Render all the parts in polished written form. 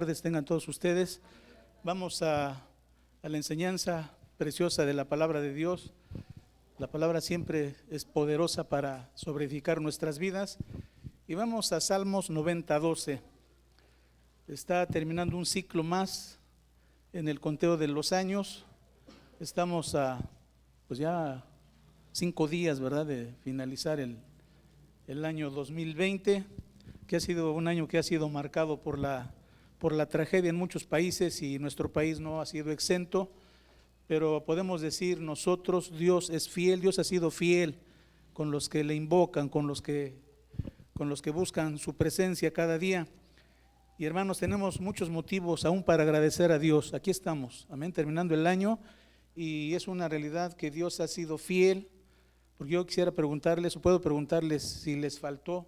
Tardes tengan todos ustedes. Vamos a la enseñanza preciosa de la palabra de Dios. La palabra siempre es poderosa para sobreedificar nuestras vidas. Y vamos a Salmos 90:12. Está terminando un ciclo más en el conteo de los años. Estamos pues ya 5 días, ¿verdad?, de finalizar el año 2020, que ha sido un año que ha sido marcado por la tragedia en muchos países, y nuestro país no ha sido exento. Pero podemos decir nosotros, Dios es fiel, Dios ha sido fiel con los que le invocan, con los que buscan su presencia cada día. Y hermanos, tenemos muchos motivos aún para agradecer a Dios. Aquí estamos, amén, terminando el año, y es una realidad que Dios ha sido fiel. Porque yo quisiera preguntarles, o puedo preguntarles, si les faltó.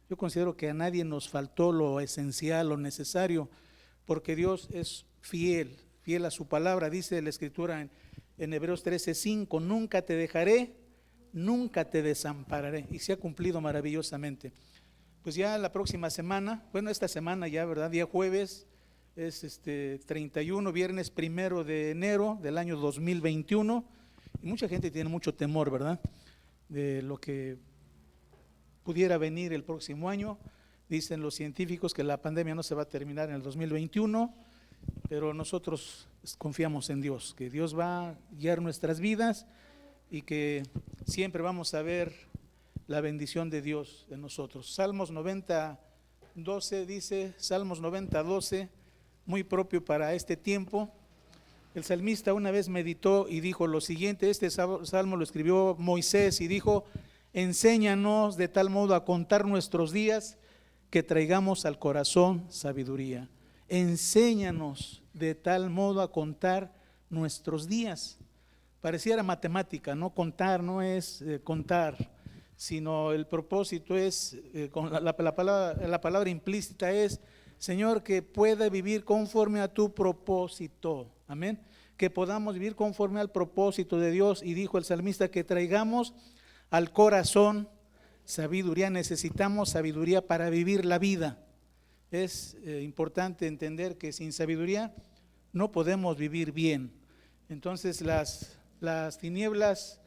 Yo considero que a nadie nos faltó lo esencial, lo necesario, porque Dios es fiel, fiel a su palabra. Dice la Escritura en Hebreos 13:5, nunca te dejaré, nunca te desampararé, y se ha cumplido maravillosamente. Pues ya la próxima semana, bueno, esta semana ya, ¿verdad?, día jueves, es 31, viernes 1 de enero del año 2021, y mucha gente tiene mucho temor, ¿verdad?, de lo que pudiera venir el próximo año. Dicen los científicos que la pandemia no se va a terminar en el 2021, pero nosotros confiamos en Dios, que Dios va a guiar nuestras vidas y que siempre vamos a ver la bendición de Dios en nosotros. Salmos 90:12 dice, Salmos 90:12, muy propio para este tiempo. El salmista una vez meditó y dijo lo siguiente. Este salmo lo escribió Moisés y dijo: enséñanos de tal modo a contar nuestros días que traigamos al corazón sabiduría. Enséñanos de tal modo a contar nuestros días. Pareciera matemática, ¿no? Contar no es contar, sino el propósito es, con la palabra implícita es, Señor, que pueda vivir conforme a tu propósito. Amén. Que podamos vivir conforme al propósito de Dios. Y dijo el salmista que traigamos al corazón sabiduría. Necesitamos sabiduría para vivir la vida. Es importante entender que sin sabiduría no podemos vivir bien. Entonces las tinieblas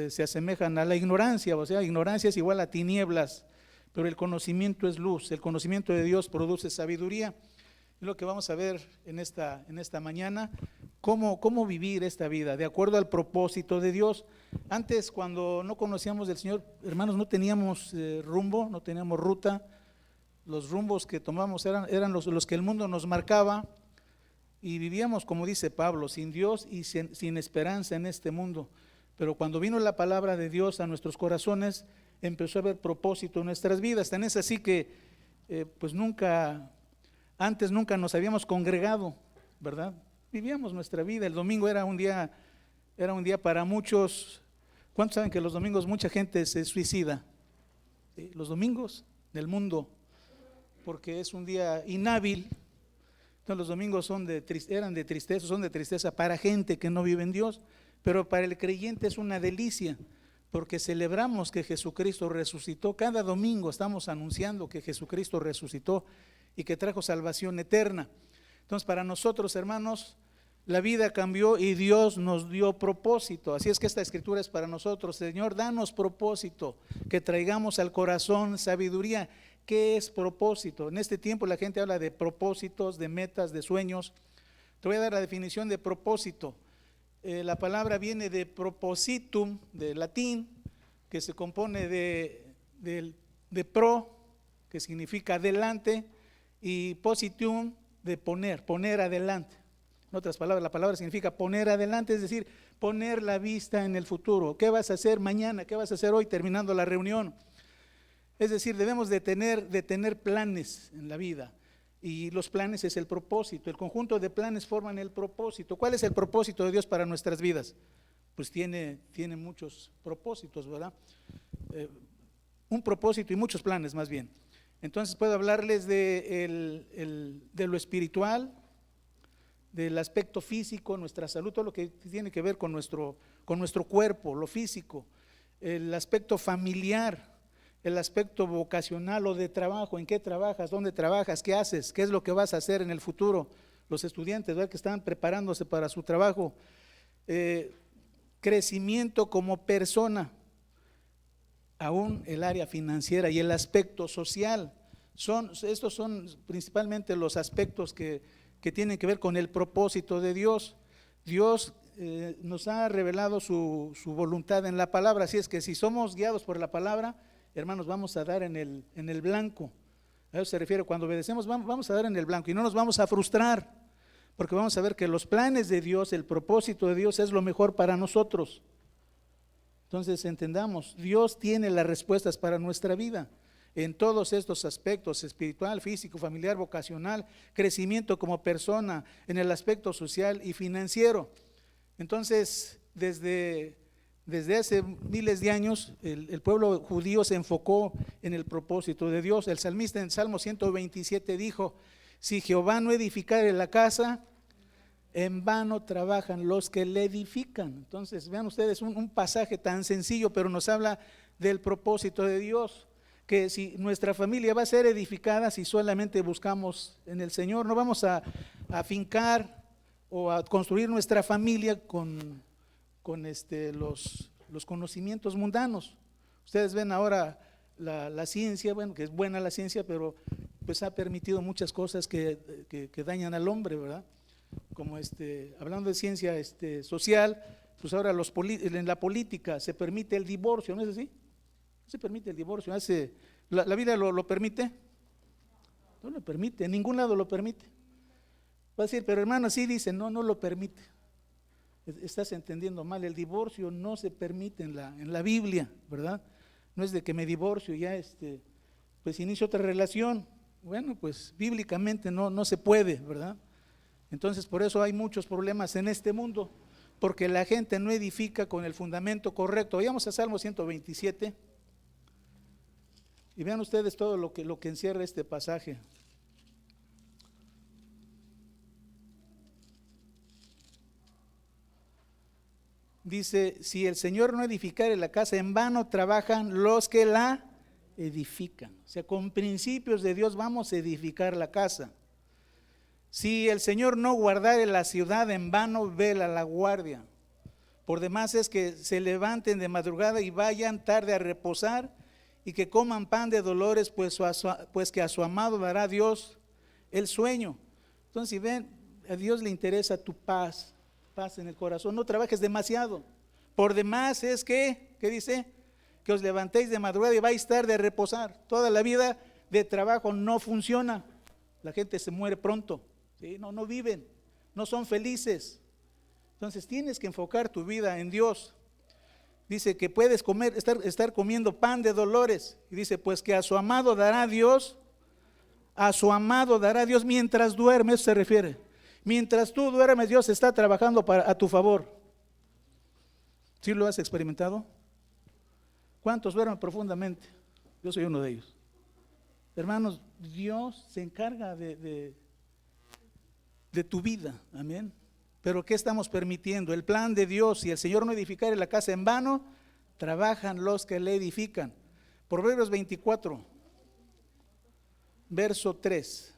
se asemejan a la ignorancia, o sea, ignorancia es igual a tinieblas, pero el conocimiento es luz. El conocimiento de Dios produce sabiduría. Es lo que vamos a ver en esta mañana, cómo vivir esta vida de acuerdo al propósito de Dios. Antes, cuando no conocíamos del Señor, hermanos, no teníamos rumbo, no teníamos ruta. Los rumbos que tomamos eran los que el mundo nos marcaba, y vivíamos, como dice Pablo, sin Dios y sin esperanza en este mundo. Pero cuando vino la palabra de Dios a nuestros corazones, empezó a haber propósito en nuestras vidas. Tan es así que pues antes nunca nos habíamos congregado, ¿verdad? Vivíamos nuestra vida. El domingo era un día para muchos. ¿Cuántos saben que los domingos mucha gente se suicida? Los domingos del mundo, porque es un día inhábil. Entonces los domingos son de tristeza para gente que no vive en Dios, pero para el creyente es una delicia, porque celebramos que Jesucristo resucitó. Cada domingo estamos anunciando que Jesucristo resucitó y que trajo salvación eterna. Entonces, para nosotros, hermanos, la vida cambió y Dios nos dio propósito. Así es que esta escritura es para nosotros. Señor, danos propósito, que traigamos al corazón sabiduría. ¿Qué es propósito? En este tiempo la gente habla de propósitos, de metas, de sueños. Te voy a dar la definición de propósito. La palabra viene de propositum, de latín, que se compone de pro, que significa adelante, y positium, de poner adelante. En otras palabras, la palabra significa poner adelante, es decir, poner la vista en el futuro. ¿Qué vas a hacer mañana? ¿Qué vas a hacer hoy terminando la reunión? Es decir, debemos de tener planes en la vida, y los planes es el propósito. El conjunto de planes forman el propósito. ¿Cuál es el propósito de Dios para nuestras vidas? Pues tiene muchos propósitos, ¿verdad? Un propósito y muchos planes, más bien. Entonces puedo hablarles de lo espiritual, del aspecto físico, nuestra salud, todo lo que tiene que ver con nuestro cuerpo, lo físico, el aspecto familiar, el aspecto vocacional o de trabajo, en qué trabajas, dónde trabajas, qué haces, qué es lo que vas a hacer en el futuro. Los estudiantes, ¿verdad?, que están preparándose para su trabajo. Crecimiento como persona, aún el área financiera y el aspecto social. Estos son principalmente los aspectos que tienen que ver con el propósito de Dios. Dios nos ha revelado su voluntad en la palabra, así es que si somos guiados por la palabra, hermanos, vamos a dar en el blanco. A eso se refiere, cuando obedecemos vamos a dar en el blanco y no nos vamos a frustrar, porque vamos a ver que los planes de Dios, el propósito de Dios es lo mejor para nosotros. Entonces entendamos, Dios tiene las respuestas para nuestra vida en todos estos aspectos: espiritual, físico, familiar, vocacional, crecimiento como persona, en el aspecto social y financiero. Entonces, desde hace miles de años, el pueblo judío se enfocó en el propósito de Dios. El salmista en Salmo 127 dijo: si Jehová no edificare la casa, en vano trabajan los que le edifican. Entonces, vean ustedes un pasaje tan sencillo, pero nos habla del propósito de Dios, que si nuestra familia va a ser edificada, si solamente buscamos en el Señor, no vamos a afincar o a construir nuestra familia con los conocimientos mundanos. Ustedes ven ahora la ciencia, bueno, que es buena la ciencia, pero pues ha permitido muchas cosas que dañan al hombre, ¿verdad? Como hablando de ciencia social, pues ahora en la política se permite el divorcio, ¿no es así? Se permite el divorcio. ¿La Biblia lo permite? No lo permite, en ningún lado lo permite. Va a decir, pero hermano, sí dice, no lo permite. Estás entendiendo mal, el divorcio no se permite en la Biblia, ¿verdad? No es de que me divorcio, ya pues inicio otra relación. Bueno, pues bíblicamente no se puede, ¿verdad? Entonces por eso hay muchos problemas en este mundo, porque la gente no edifica con el fundamento correcto. Vayamos a Salmo 127 y vean ustedes todo lo que encierra este pasaje. Dice: si el Señor no edificare la casa, en vano trabajan los que la edifican. O sea, con principios de Dios vamos a edificar la casa. Si el Señor no guardare la ciudad, en vano vela la guardia. Por demás es que se levanten de madrugada y vayan tarde a reposar, y que coman pan de dolores, pues que a su amado dará Dios el sueño. Entonces, si ven, a Dios le interesa tu paz en el corazón. No trabajes demasiado. Por demás es que, ¿qué dice? Que os levantéis de madrugada y vais tarde a reposar. Toda la vida de trabajo no funciona. La gente se muere pronto. ¿Sí? No viven, no son felices. Entonces tienes que enfocar tu vida en Dios. Dice que puedes estar comiendo pan de dolores. Y dice, pues que a su amado dará Dios, mientras duerme. Eso se refiere. Mientras tú duermes, Dios está trabajando a tu favor. ¿Sí lo has experimentado? ¿Cuántos duermen profundamente? Yo soy uno de ellos. Hermanos, Dios se encarga de tu vida, amén. Pero ¿qué estamos permitiendo? El plan de Dios: si el Señor no edificare la casa, en vano trabajan los que le edifican. Proverbios 24, verso 3.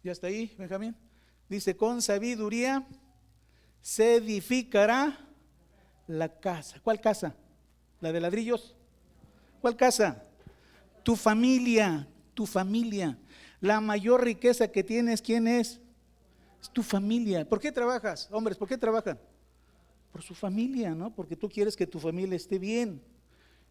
¿Ya está ahí, Benjamín? Dice: con sabiduría se edificará la casa. ¿Cuál casa? ¿La de ladrillos? ¿Cuál casa? Tu familia, tu familia. La mayor riqueza que tienes, ¿quién es? Es tu familia. ¿Por qué trabajas? Hombres, ¿por qué trabajan? Por su familia, ¿no? Porque tú quieres que tu familia esté bien.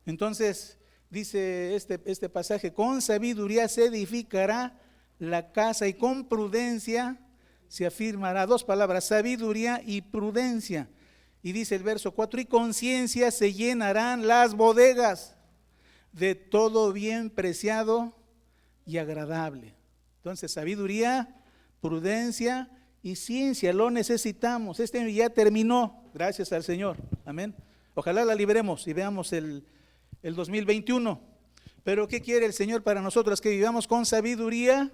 Entonces, dice este pasaje: con sabiduría se edificará la casa y con prudencia se afirmará. Dos palabras: sabiduría y prudencia. Y dice el verso 4: y con ciencia se llenarán las bodegas de todo bien preciado y agradable. Entonces, sabiduría, prudencia y ciencia lo necesitamos. Este año ya terminó, gracias al Señor, amén. Ojalá la libremos y veamos el 2021. Pero ¿qué quiere el Señor para nosotros? Que vivamos con sabiduría,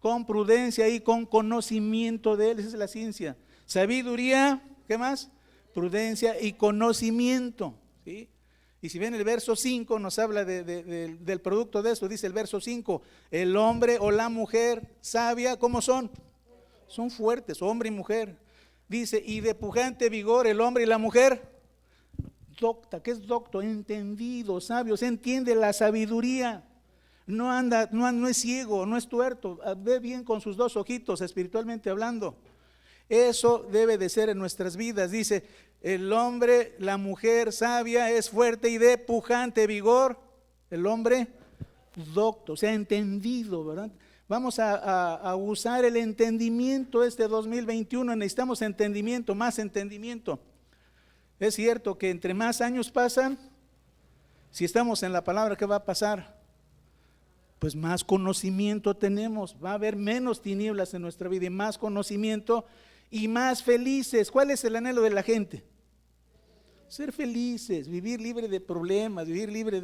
con prudencia y con conocimiento de Él. Esa es la ciencia. Sabiduría, ¿qué más? Prudencia y conocimiento, ¿sí? Y si ven el verso 5 nos habla del producto de esto. Dice el verso 5, el hombre o la mujer sabia, ¿cómo son? Son fuertes, hombre y mujer. Dice, y de pujante vigor el hombre y la mujer docta. ¿Qué es docto? Entendido, sabio, se entiende la sabiduría. No anda, no es ciego, no es tuerto, ve bien con sus dos ojitos, espiritualmente hablando. Eso debe de ser en nuestras vidas. Dice, el hombre, la mujer sabia es fuerte y de pujante vigor, el hombre docto, o sea, entendido, ¿verdad? Vamos a usar el entendimiento este 2021, necesitamos entendimiento, más entendimiento. Es cierto que entre más años pasan, si estamos en la palabra, ¿qué va a pasar? Pues más conocimiento tenemos, va a haber menos tinieblas en nuestra vida y más conocimiento y más felices. ¿Cuál es el anhelo de la gente? Ser felices, vivir libre de problemas, vivir libre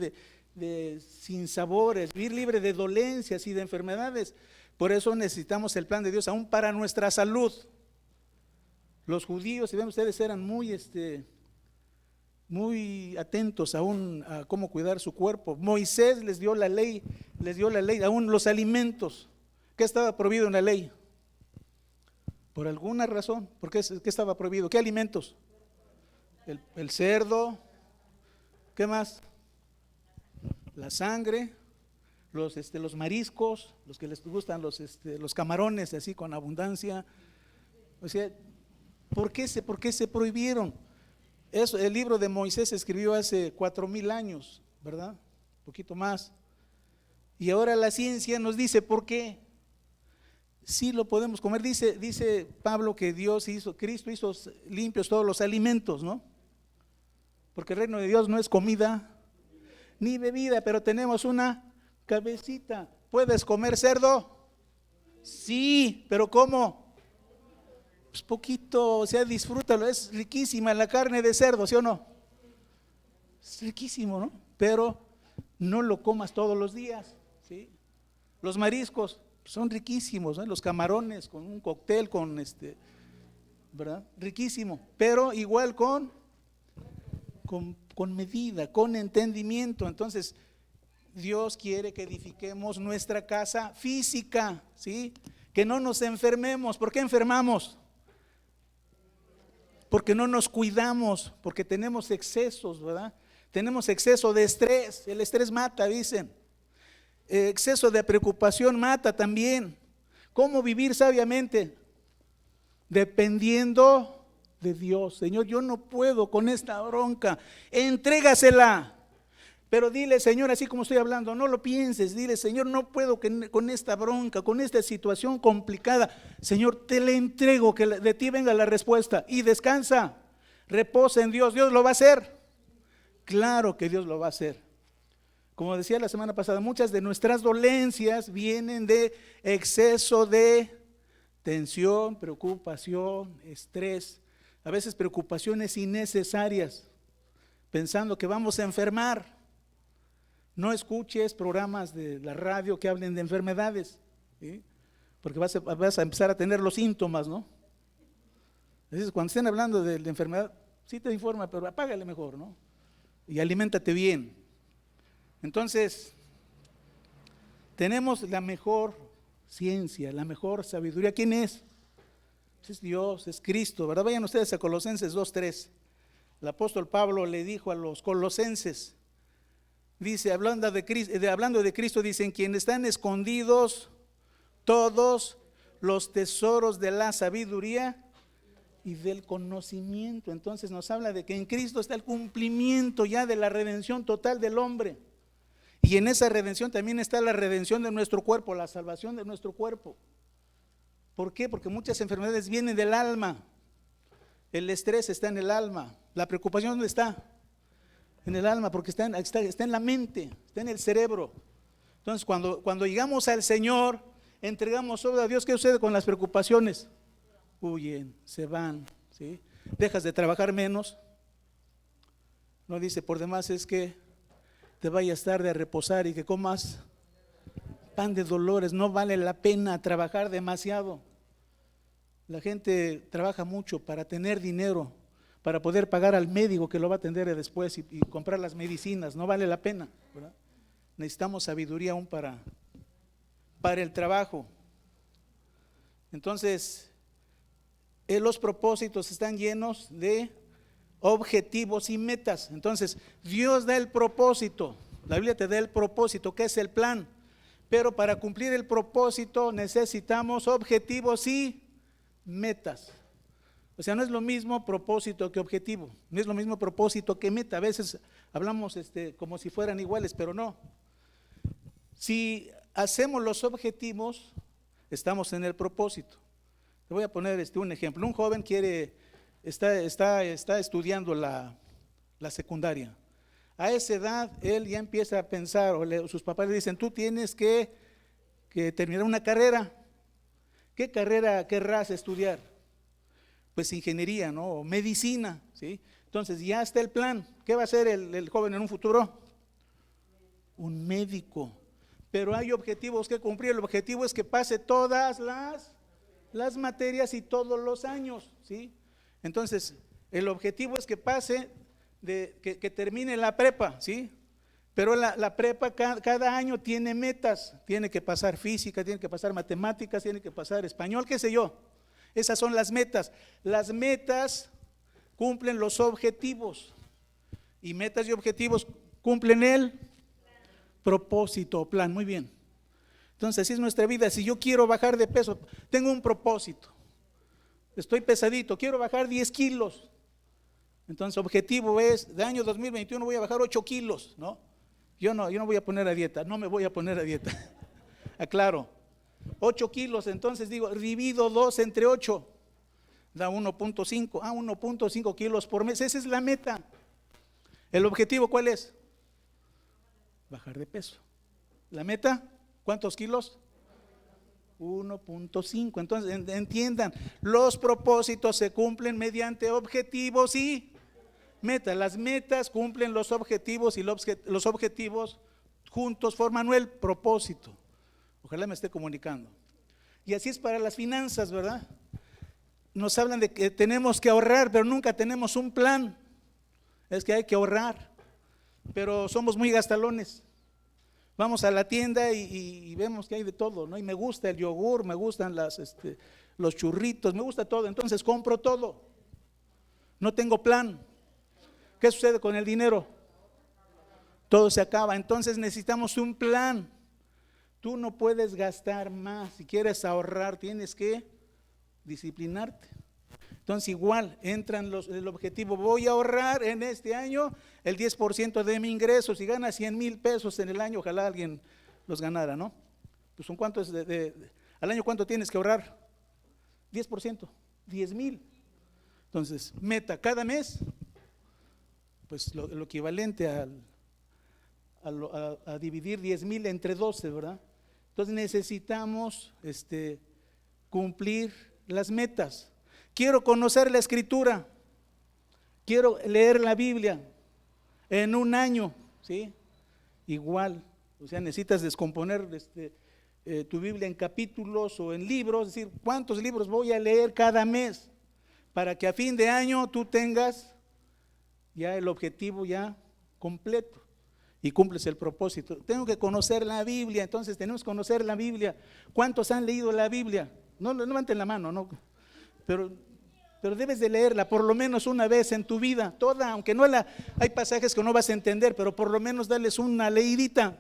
de sinsabores, vivir libre de dolencias y de enfermedades. Por eso necesitamos el plan de Dios, aún para nuestra salud. Los judíos, si ven ustedes, eran muy atentos aún a cómo cuidar su cuerpo. Moisés les dio la ley, aún los alimentos. ¿Qué estaba prohibido en la ley? Por alguna razón. ¿Por qué estaba prohibido? ¿Qué alimentos? El cerdo. ¿Qué más? La sangre, los mariscos, los que les gustan los camarones así con abundancia. O sea, ¿por qué se prohibieron? Eso, el libro de Moisés se escribió hace 4000 años, ¿verdad? Un poquito más. Y ahora la ciencia nos dice por qué. Sí lo podemos comer. Dice Pablo que Cristo hizo limpios todos los alimentos, ¿no? Porque el reino de Dios no es comida ni bebida, pero tenemos una cabecita. ¿Puedes comer cerdo? Sí, pero ¿cómo? Pues poquito, o sea, disfrútalo, es riquísima la carne de cerdo, ¿sí o no? Es riquísimo, ¿no? Pero no lo comas todos los días, ¿sí? Los mariscos son riquísimos, ¿no? Los camarones con un cóctel, ¿verdad? Riquísimo, pero igual con medida, con entendimiento. Entonces, Dios quiere que edifiquemos nuestra casa física, ¿sí? Que no nos enfermemos. ¿Por qué enfermamos? Porque no nos cuidamos, porque tenemos excesos, ¿verdad? Tenemos exceso de estrés, el estrés mata, dicen. Exceso de preocupación mata también. ¿Cómo vivir sabiamente? Dependiendo de Dios. Señor, yo no puedo con esta bronca, entrégasela. Pero dile, Señor, así como estoy hablando, no lo pienses, dile, Señor, no puedo con esta bronca, con esta situación complicada. Señor, te le entrego, que de ti venga la respuesta y descansa, reposa en Dios. ¿Dios lo va a hacer? Claro que Dios lo va a hacer. Como decía la semana pasada, muchas de nuestras dolencias vienen de exceso de tensión, preocupación, estrés, a veces preocupaciones innecesarias, pensando que vamos a enfermar. No escuches programas de la radio que hablen de enfermedades, ¿sí? Porque vas a empezar a tener los síntomas, ¿no? Entonces, cuando estén hablando de la enfermedad, sí te informa, pero apágale mejor, ¿no? Y aliméntate bien. Entonces, tenemos la mejor ciencia, la mejor sabiduría. ¿Quién es? Es Dios, es Cristo, ¿verdad? Vayan ustedes a Colosenses 2:3. El apóstol Pablo le dijo a los colosenses, dice, hablando de Cristo, dice, en quien están escondidos todos los tesoros de la sabiduría y del conocimiento. Entonces nos habla de que en Cristo está el cumplimiento ya de la redención total del hombre. Y en esa redención también está la redención de nuestro cuerpo, la salvación de nuestro cuerpo. ¿Por qué? Porque muchas enfermedades vienen del alma. El estrés está en el alma. La preocupación, ¿dónde está? En el alma, porque está en la mente, está en el cerebro. Entonces cuando llegamos al Señor, entregamos todo a Dios. ¿Qué sucede con las preocupaciones? Huyen, se van, ¿sí? Dejas de trabajar menos. No dice por demás, es que te vayas tarde a reposar y que comas pan de dolores. No vale la pena trabajar demasiado. La gente trabaja mucho para tener dinero, para poder pagar al médico que lo va a atender después y comprar las medicinas. No vale la pena, ¿verdad? Necesitamos sabiduría aún para el trabajo. Entonces, los propósitos están llenos de objetivos y metas. Entonces, Dios da el propósito, la Biblia te da el propósito, que es el plan. Pero para cumplir el propósito necesitamos objetivos y metas. O sea, no es lo mismo propósito que objetivo, no es lo mismo propósito que meta. A veces hablamos como si fueran iguales, pero no. Si hacemos los objetivos, estamos en el propósito. Te voy a poner un ejemplo. Un joven está estudiando la secundaria. A esa edad él ya empieza a pensar, sus papás le dicen, tú tienes que terminar una carrera. ¿Qué carrera querrás estudiar? Pues ingeniería, ¿no? O medicina, ¿sí? Entonces ya está el plan. ¿Qué va a hacer el joven en un futuro? Un médico. Pero hay objetivos que cumplir. El objetivo es que pase todas las materias y todos los años, ¿sí? Entonces, el objetivo es que pase, que termine la prepa, ¿sí? Pero la prepa cada año tiene metas. Tiene que pasar física, tiene que pasar matemáticas, tiene que pasar español, qué sé yo. Esas son las metas. Las metas cumplen los objetivos. Y metas y objetivos cumplen el propósito o plan. Muy bien. Entonces así es nuestra vida. Si yo quiero bajar de peso, tengo un propósito. Estoy pesadito, quiero bajar 10 kilos. Entonces objetivo es, de año 2021 voy a bajar 8 kilos, ¿no? Yo no voy a poner a dieta, no me voy a poner a dieta. Aclaro, 8 kilos, entonces digo, divido 2 entre 8, da 1.5, 1.5 kilos por mes. Esa es la meta. ¿El objetivo cuál es? Bajar de peso. ¿La meta? ¿Cuántos kilos? 1.5. Entonces entiendan, los propósitos se cumplen mediante objetivos y metas. Las metas cumplen los objetivos y los objetivos juntos forman el propósito. Ojalá me esté comunicando. Y así es para las finanzas, ¿verdad? Nos hablan de que tenemos que ahorrar, pero nunca tenemos un plan. Es que hay que ahorrar, pero somos muy gastalones. Vamos a la tienda y vemos que hay de todo, ¿no? Y me gusta el yogur, me gustan los churritos, me gusta todo, entonces compro todo. No tengo plan. ¿Qué sucede con el dinero? Todo se acaba. Entonces necesitamos un plan. Tú no puedes gastar más. Si quieres ahorrar, tienes que disciplinarte. Entonces igual entran el objetivo, voy a ahorrar en este año el 10% de mi ingreso. Si ganas 100,000 pesos en el año, ojalá alguien los ganara, ¿no? Pues son cuántos al año, ¿cuánto tienes que ahorrar? 10%, 10,000. Entonces, meta cada mes, pues lo equivalente a dividir 10,000 entre 12, ¿verdad? Entonces necesitamos cumplir las metas. Quiero conocer la escritura, quiero leer la Biblia en un año, ¿sí? Igual, o sea, necesitas descomponer tu Biblia en capítulos o en libros, es decir, ¿cuántos libros voy a leer cada mes? Para que a fin de año tú tengas ya el objetivo ya completo y cumples el propósito. Tengo que conocer la Biblia, entonces tenemos que conocer la Biblia. ¿Cuántos han leído la Biblia? No levanten la mano, no. Pero debes de leerla por lo menos una vez en tu vida, toda, aunque no hay pasajes que no vas a entender, pero por lo menos darles una leidita.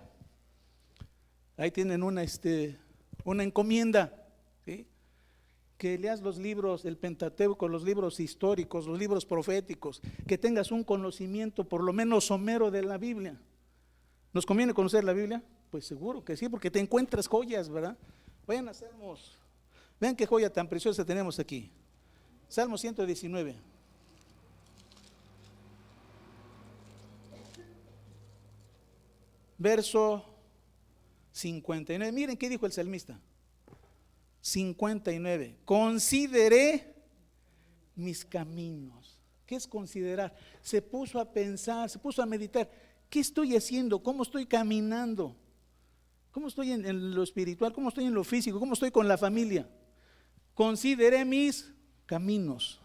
Ahí tienen una encomienda, ¿sí? Que leas los libros del Pentateuco, los libros históricos, los libros proféticos, que tengas un conocimiento por lo menos somero de la Biblia. ¿Nos conviene conocer la Biblia? Pues seguro que sí, porque te encuentras joyas, ¿verdad? Vayan a Salmos. Vean qué joya tan preciosa tenemos aquí. Salmo 119. Verso 59. Miren qué dijo el salmista. 59. Consideré mis caminos. ¿Qué es considerar? Se puso a pensar, se puso a meditar. ¿Qué estoy haciendo? ¿Cómo estoy caminando? ¿Cómo estoy en lo espiritual? ¿Cómo estoy en lo físico? ¿Cómo estoy con la familia? Consideré mis caminos.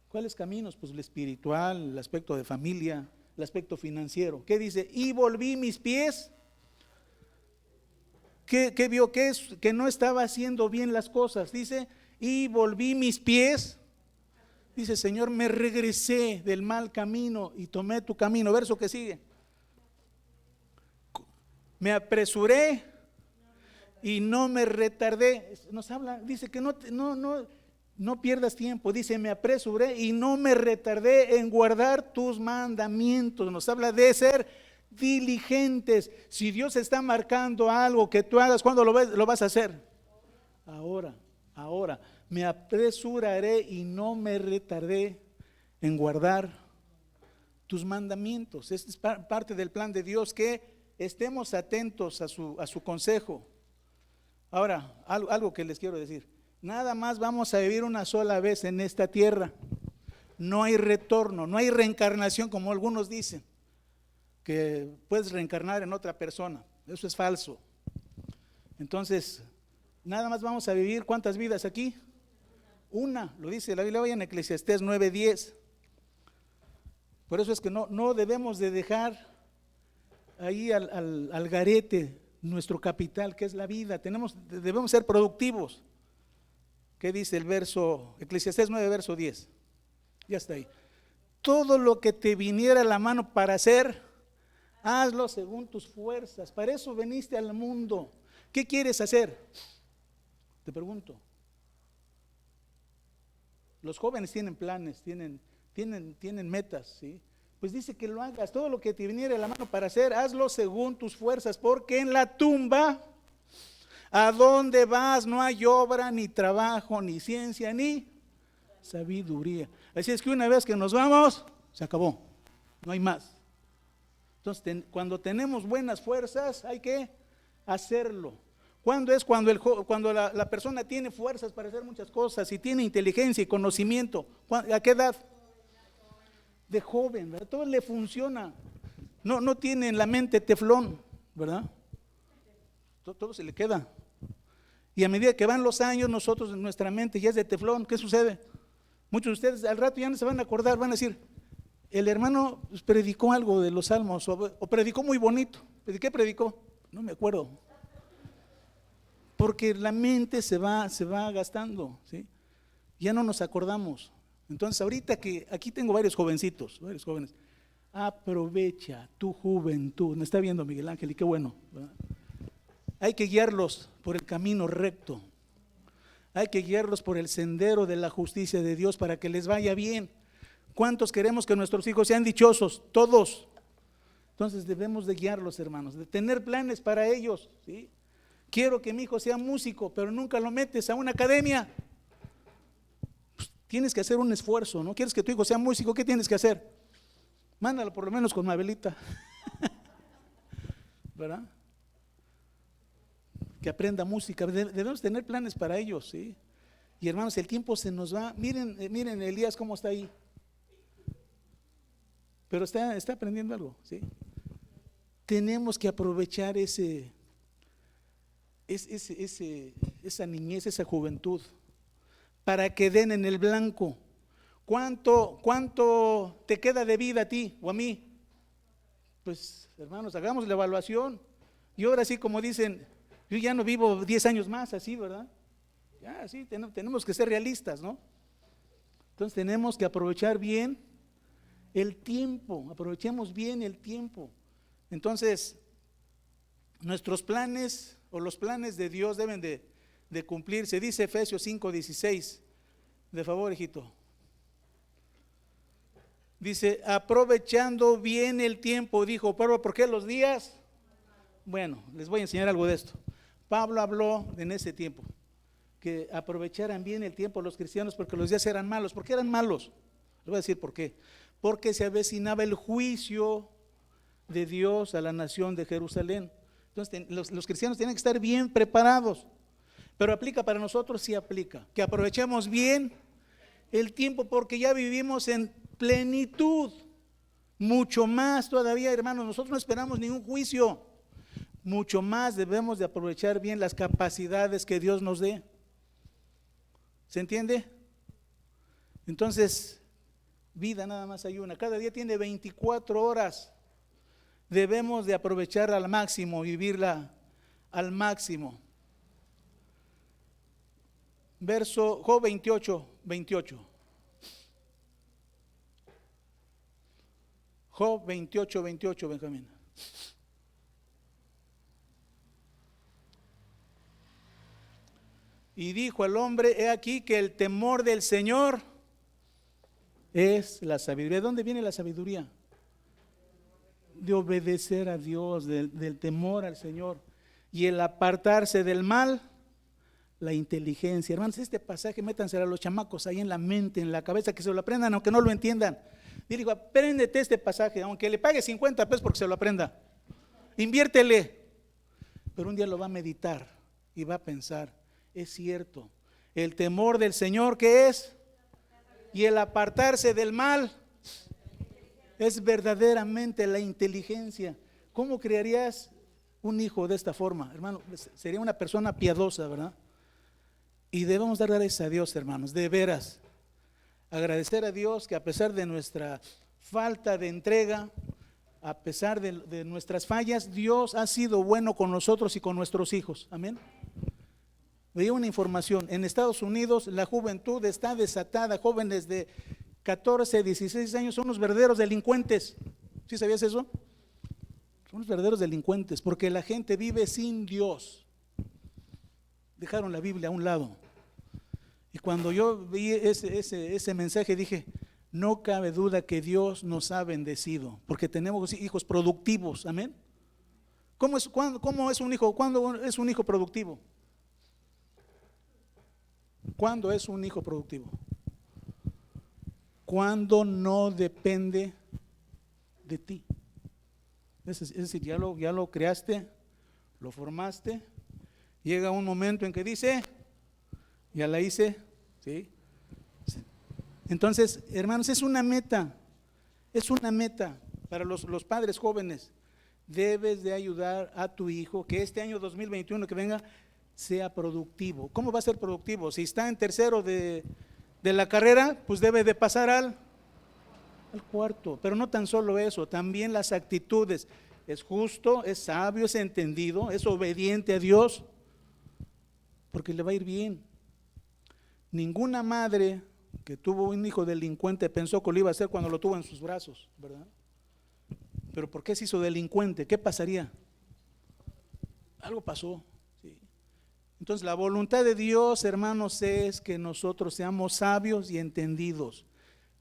¿Cuáles caminos? Pues el espiritual, el aspecto de familia, el aspecto financiero. ¿Qué dice? Y volví mis pies. ¿Qué vio? Que no estaba haciendo bien las cosas. Dice, y volví mis pies. Dice, Señor, me regresé del mal camino y tomé tu camino. Verso que sigue. Me apresuré y no me retardé. Nos habla, dice que no pierdas tiempo. Dice, me apresuré y no me retardé en guardar tus mandamientos. Nos habla de ser diligentes. Si Dios está marcando algo que tú hagas, ¿cuándo lo vas a hacer? Ahora. Me apresuraré y no me retardé en guardar tus mandamientos. Este es parte del plan de Dios, que estemos atentos a su consejo. Ahora, algo que les quiero decir. Nada más vamos a vivir una sola vez en esta tierra. No hay retorno, no hay reencarnación como algunos dicen, que puedes reencarnar en otra persona. Eso es falso. Entonces, nada más vamos a vivir, ¿cuántas vidas aquí? Una, lo dice la Biblia en Eclesiastés 9:10. Por eso es que no debemos de dejar ahí al garete nuestro capital, que es la vida. Debemos ser productivos. ¿Qué dice el verso? Eclesiastés 9, verso 10. Ya está ahí. Todo lo que te viniera a la mano para hacer, hazlo según tus fuerzas. Para eso viniste al mundo. ¿Qué quieres hacer? Te pregunto. Los jóvenes tienen planes, tienen metas, ¿sí? Pues dice que lo hagas, todo lo que te viniera a la mano para hacer, hazlo según tus fuerzas, porque en la tumba, ¿a dónde vas? No hay obra, ni trabajo, ni ciencia, ni sabiduría. Así es que una vez que nos vamos, se acabó, no hay más. Entonces, cuando tenemos buenas fuerzas, hay que hacerlo. ¿Cuándo es? Cuando la persona tiene fuerzas para hacer muchas cosas y tiene inteligencia y conocimiento. ¿A qué edad? De joven, ¿verdad? Todo le funciona. No tiene en la mente teflón, ¿verdad? Todo se le queda. Y a medida que van los años, nosotros en nuestra mente ya es de teflón. ¿Qué sucede? Muchos de ustedes al rato ya no se van a acordar, van a decir, el hermano predicó algo de los salmos o predicó muy bonito. ¿De qué predicó? No me acuerdo. Porque la mente se va gastando, ¿sí? Ya no nos acordamos. Entonces ahorita que aquí tengo varios jóvenes, aprovecha tu juventud. Me está viendo Miguel Ángel y qué bueno, ¿verdad? Hay que guiarlos por el camino recto. Hay que guiarlos por el sendero de la justicia de Dios para que les vaya bien. ¿Cuántos queremos que nuestros hijos sean dichosos? Todos. Entonces debemos de guiarlos, hermanos, de tener planes para ellos, ¿sí? Quiero que mi hijo sea músico, pero nunca lo metes a una academia. Pues tienes que hacer un esfuerzo, ¿no? ¿Quieres que tu hijo sea músico? ¿Qué tienes que hacer? Mándalo por lo menos con Mabelita. ¿Verdad? Que aprenda música. Debemos tener planes para ellos, ¿sí? Y hermanos, el tiempo se nos va. Miren Elías cómo está ahí. Pero está aprendiendo algo, ¿sí? Tenemos que aprovechar esa niñez, esa juventud, para que den en el blanco. ¿Cuánto te queda de vida a ti o a mí? Pues hermanos, hagamos la evaluación. Y ahora sí, como dicen, yo ya no vivo 10 años más, así, ¿verdad? Ya, sí, tenemos que ser realistas, ¿no? Entonces tenemos que aprovechar bien el tiempo, aprovechemos bien el tiempo. Entonces, nuestros planes o los planes de Dios deben de cumplirse. Dice Efesios 5:16, de favor, hijito. Dice, aprovechando bien el tiempo, dijo Pablo, ¿por qué los días? Bueno, les voy a enseñar algo de esto. Pablo habló en ese tiempo, que aprovecharan bien el tiempo los cristianos porque los días eran malos. ¿Por qué eran malos? Les voy a decir por qué. Porque se avecinaba el juicio de Dios a la nación de Jerusalén. Entonces los cristianos tienen que estar bien preparados. Pero aplica para nosotros, sí aplica. Que aprovechemos bien el tiempo porque ya vivimos en plenitud. Mucho más todavía, hermanos, nosotros no esperamos ningún juicio. Mucho más debemos de aprovechar bien las capacidades que Dios nos dé. ¿Se entiende? Entonces, vida nada más hay una. Cada día tiene 24 horas. Debemos de aprovechar al máximo, vivirla al máximo. Verso Job 28. Job 28, Benjamín. Y dijo al hombre: he aquí que el temor del Señor es la sabiduría. ¿De dónde viene la sabiduría? De obedecer a Dios, del temor al Señor. Y el apartarse del mal, la inteligencia. Hermanos, este pasaje métanselo a los chamacos ahí en la mente, en la cabeza, que se lo aprendan aunque no lo entiendan. Dile: apréndete este pasaje, aunque le pague 50 pesos porque se lo aprenda. Inviértele. Pero un día lo va a meditar y va a pensar: es cierto, el temor del Señor, ¿qué es? Y el apartarse del mal es verdaderamente la inteligencia. ¿Cómo crearías un hijo de esta forma, hermano? Sería una persona piadosa, ¿verdad? Y debemos dar gracias a Dios, hermanos, de veras. Agradecer a Dios que a pesar de nuestra falta de entrega, a pesar de nuestras fallas, Dios ha sido bueno con nosotros y con nuestros hijos. Amén. Veía una información: en Estados Unidos la juventud está desatada. Jóvenes de 14, 16 años son los verdaderos delincuentes. ¿Sí sabías eso? Son los verdaderos delincuentes porque la gente vive sin Dios. Dejaron la Biblia a un lado. Y cuando yo vi ese mensaje dije: no cabe duda que Dios nos ha bendecido porque tenemos hijos productivos. Amén. ¿Cómo es un hijo? ¿Cuándo es un hijo productivo? ¿Cuándo es un hijo productivo? Cuando no depende de ti. Es decir, ya lo creaste, lo formaste. Llega un momento en que dice: ya la hice, ¿sí? Entonces, hermanos, es una meta para los padres jóvenes. Debes de ayudar a tu hijo que este año 2021 que venga sea productivo. ¿Cómo va a ser productivo? Si está en tercero de la carrera, pues debe de pasar al cuarto. Pero no tan solo eso, también las actitudes. Es justo, es sabio, es entendido, es obediente a Dios, porque le va a ir bien. Ninguna madre que tuvo un hijo delincuente pensó que lo iba a hacer cuando lo tuvo en sus brazos, ¿verdad? Pero ¿por qué se hizo delincuente? ¿Qué pasaría? Algo pasó. Entonces la voluntad de Dios, hermanos, es que nosotros seamos sabios y entendidos,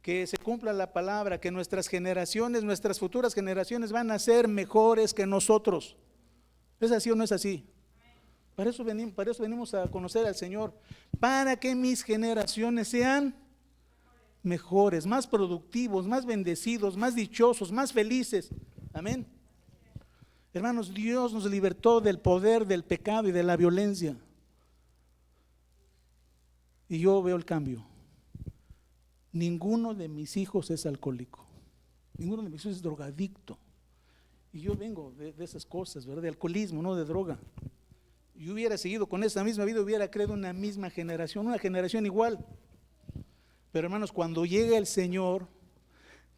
que se cumpla la palabra, que nuestras generaciones, nuestras futuras generaciones van a ser mejores que nosotros. ¿Es así o no es así? Para eso venimos a conocer al Señor, para que mis generaciones sean mejores, más productivos, más bendecidos, más dichosos, más felices. Amén. Hermanos, Dios nos libertó del poder del pecado y de la violencia. Y yo veo el cambio. Ninguno de mis hijos es alcohólico. Ninguno de mis hijos es drogadicto. Y yo vengo de esas cosas, ¿verdad? De alcoholismo, no de droga. Yo hubiera seguido con esa misma vida, hubiera creado una misma generación, una generación igual. Pero hermanos, cuando llega el Señor,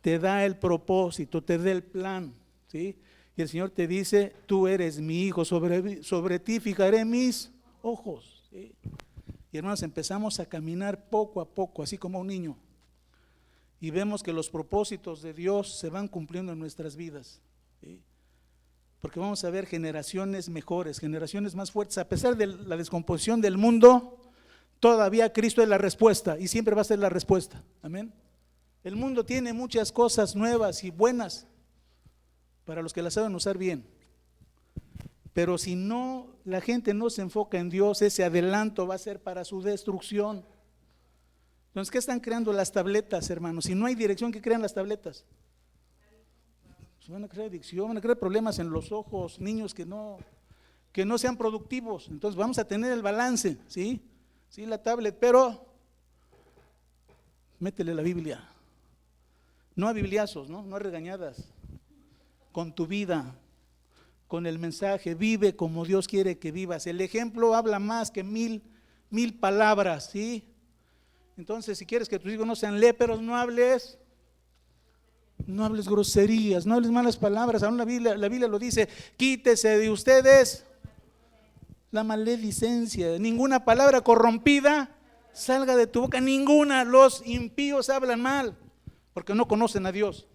te da el propósito, te da el plan, ¿sí? Y el Señor te dice: tú eres mi hijo, sobre ti fijaré mis ojos, ¿sí? Y hermanos, empezamos a caminar poco a poco, así como un niño. Y vemos que los propósitos de Dios se van cumpliendo en nuestras vidas, ¿sí? Porque vamos a ver generaciones mejores, generaciones más fuertes. A pesar de la descomposición del mundo, todavía Cristo es la respuesta y siempre va a ser la respuesta. Amén. El mundo tiene muchas cosas nuevas y buenas para los que las saben usar bien. Pero si no, la gente no se enfoca en Dios, ese adelanto va a ser para su destrucción. Entonces, ¿qué están creando las tabletas, hermanos? Si no hay dirección, ¿qué crean las tabletas? Van a crear adicción, van a crear problemas en los ojos, niños que no sean productivos. Entonces vamos a tener el balance, ¿sí? Sí, la tablet, pero métele la Biblia. No a bibliazos, no a regañadas. Con tu vida, con el mensaje, vive como Dios quiere que vivas. El ejemplo habla más que mil palabras, ¿sí? Entonces, si quieres que tus hijos no sean léperos, no hables groserías, no hables malas palabras. Aún la Biblia lo dice: quítese de ustedes la maledicencia. Ninguna palabra corrompida salga de tu boca, ninguna. Los impíos hablan mal porque no conocen a Dios.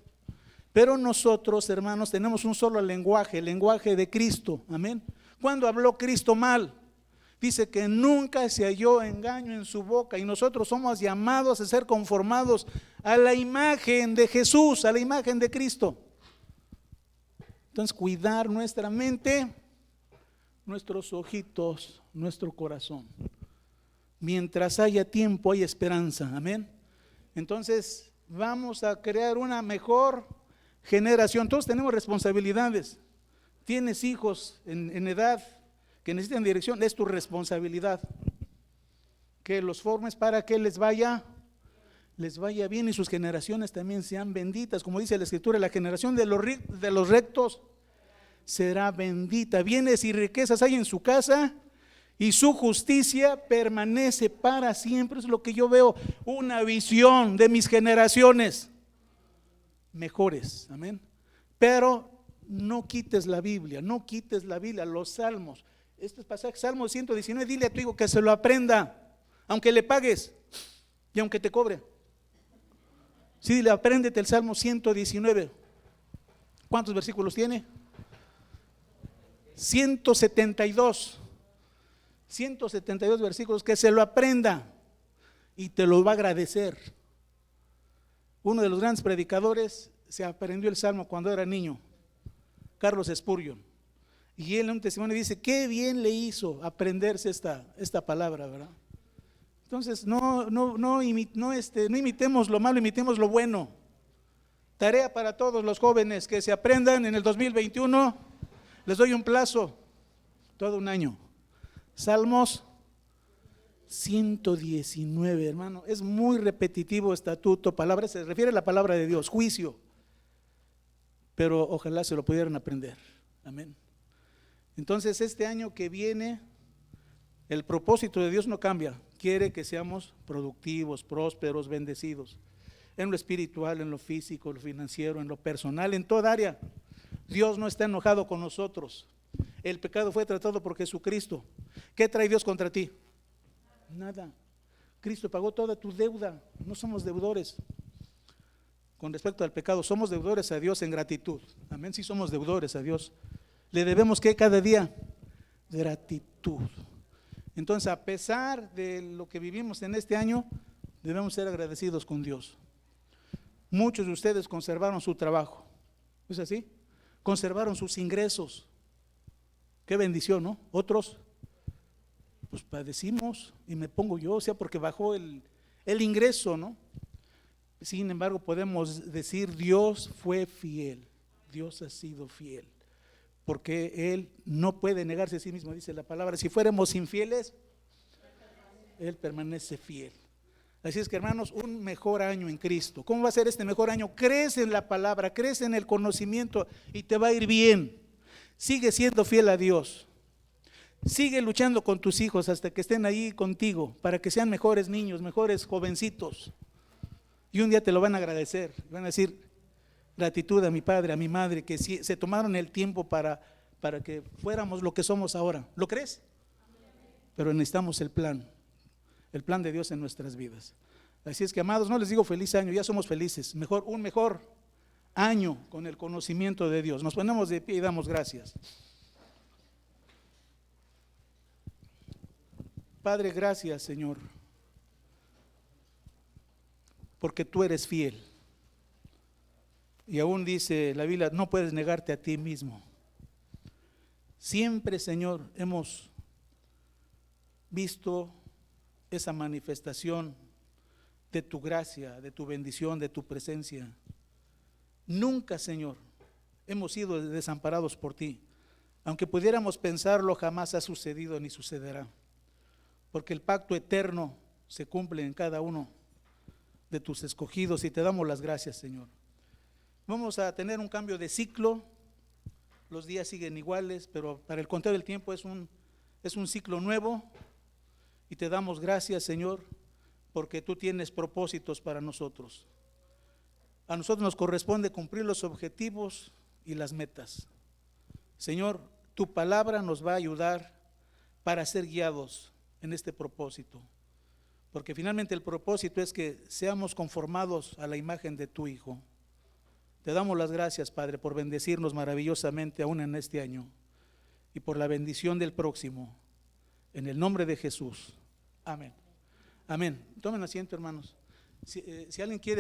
Pero nosotros, hermanos, tenemos un solo lenguaje, el lenguaje de Cristo. Amén. ¿Cuándo habló Cristo mal? Dice que nunca se halló engaño en su boca, y nosotros somos llamados a ser conformados a la imagen de Jesús, a la imagen de Cristo. Entonces, cuidar nuestra mente, nuestros ojitos, nuestro corazón. Mientras haya tiempo, hay esperanza. Amén. Entonces, vamos a crear una mejor generación. Todos tenemos responsabilidades. Tienes hijos en edad que necesitan dirección, es tu responsabilidad que los formes para que les vaya bien y sus generaciones también sean benditas. Como dice la Escritura, la generación de los rectos será bendita. Bienes y riquezas hay en su casa, y su justicia permanece para siempre. Es lo que yo veo, una visión de mis generaciones mejores. Amén. Pero no quites la Biblia, los salmos. Este pasaje, Salmo 119, dile a tu hijo que se lo aprenda, aunque le pagues y aunque te cobre. Sí, dile, apréndete el Salmo 119. ¿Cuántos versículos tiene? 172 versículos, que se lo aprenda y te lo va a agradecer. Uno de los grandes predicadores se aprendió el Salmo cuando era niño, Carlos Spurgeon. Y él en un testimonio dice: qué bien le hizo aprenderse esta palabra, ¿verdad? Entonces, no imitemos lo malo, imitemos lo bueno. Tarea para todos los jóvenes que se aprendan en el 2021. Les doy un plazo, todo un año. Salmos 119, hermano. Es muy repetitivo, estatuto, palabra, se refiere a la palabra de Dios, juicio. Pero ojalá se lo pudieran aprender. Amén. Entonces, este año que viene, el propósito de Dios no cambia. Quiere que seamos productivos, prósperos, bendecidos, en lo espiritual, en lo físico, en lo financiero, en lo personal, en toda área. Dios no está enojado con nosotros. El pecado fue tratado por Jesucristo. ¿Qué trae Dios contra ti? Nada. Cristo pagó toda tu deuda. No somos deudores con respecto al pecado, somos deudores a Dios en gratitud. Amén. Sí, somos deudores a Dios. Le debemos que cada día gratitud. Entonces, a pesar de lo que vivimos en este año, debemos ser agradecidos con Dios. Muchos de ustedes conservaron su trabajo, ¿es así? Conservaron sus ingresos. Qué bendición, ¿no? Otros, pues padecimos, y me pongo yo, o sea, porque bajó el ingreso, ¿no? Sin embargo, podemos decir: Dios fue fiel, Dios ha sido fiel, porque Él no puede negarse a sí mismo, dice la palabra. Si fuéramos infieles, Él permanece fiel. Así es que, hermanos, un mejor año en Cristo. ¿Cómo va a ser este mejor año? Crece en la palabra, crece en el conocimiento y te va a ir bien. Sigue siendo fiel a Dios. Sigue luchando con tus hijos hasta que estén ahí contigo, para que sean mejores niños, mejores jovencitos. Y un día te lo van a agradecer, van a decir: gratitud a mi padre, a mi madre, que se tomaron el tiempo para que fuéramos lo que somos ahora. ¿Lo crees? Pero necesitamos el plan de Dios en nuestras vidas. Así es que, amados, no les digo feliz año, ya somos felices. Un mejor año con el conocimiento de Dios. Nos ponemos de pie y damos gracias. Padre, gracias, Señor, porque tú eres fiel. Y aún dice la Biblia: no puedes negarte a ti mismo. Siempre, Señor, hemos visto esa manifestación de tu gracia, de tu bendición, de tu presencia. Nunca, Señor, hemos sido desamparados por ti. Aunque pudiéramos pensarlo, jamás ha sucedido ni sucederá, porque el pacto eterno se cumple en cada uno de tus escogidos, y te damos las gracias, Señor. Vamos a tener un cambio de ciclo. Los días siguen iguales, pero para el conteo del tiempo es un ciclo nuevo. Y te damos gracias, Señor, porque tú tienes propósitos para nosotros. A nosotros nos corresponde cumplir los objetivos y las metas. Señor, tu palabra nos va a ayudar para ser guiados en este propósito, porque finalmente el propósito es que seamos conformados a la imagen de tu Hijo. Te damos las gracias, Padre, por bendecirnos maravillosamente aún en este año y por la bendición del próximo, en el nombre de Jesús. Amén. Amén. Tomen asiento, hermanos. Si alguien quiere